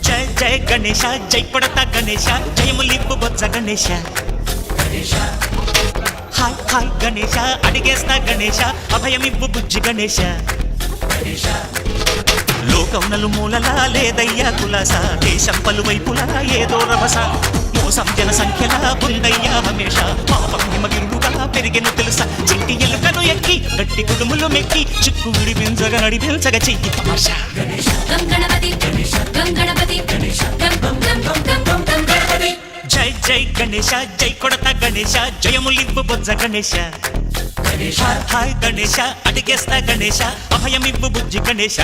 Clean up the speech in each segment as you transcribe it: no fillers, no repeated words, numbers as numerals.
జయ గణేశ జై కొడతా Ganesha జయములిప్పు Botsa Ganesha hi hi Ganesha అడిగేస్తా Ganesha అభయమివ్వు బుజ్జి గణేశ లోకం నలుమూలలా లేదయ్యా కులాస దేశం పలువైపులా ఏదో రభస మోసం జన సంఖ్యలా ఉందయ్యా హమేష పాపం హిమగిరుడుగా పెరిగెను తెలుసా చిట్టి ఎలుకను ఎక్కి గట్టి కుడుములు మెక్కి చిక్కు విడి బింజగ నడిపించగ చెయ్యి తమాషా జై జై గణేశ జై కొడతా గణేశ జయములివ్వు బొజ్జ గణేశ హాయ్ గణేశ అడిగేస్తా గణేశ అభయమివ్వు బుజ్జి గణేశ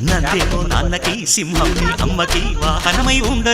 నందేమో నాన్నకి సింహం అమ్మకి వాహనమై ఉండ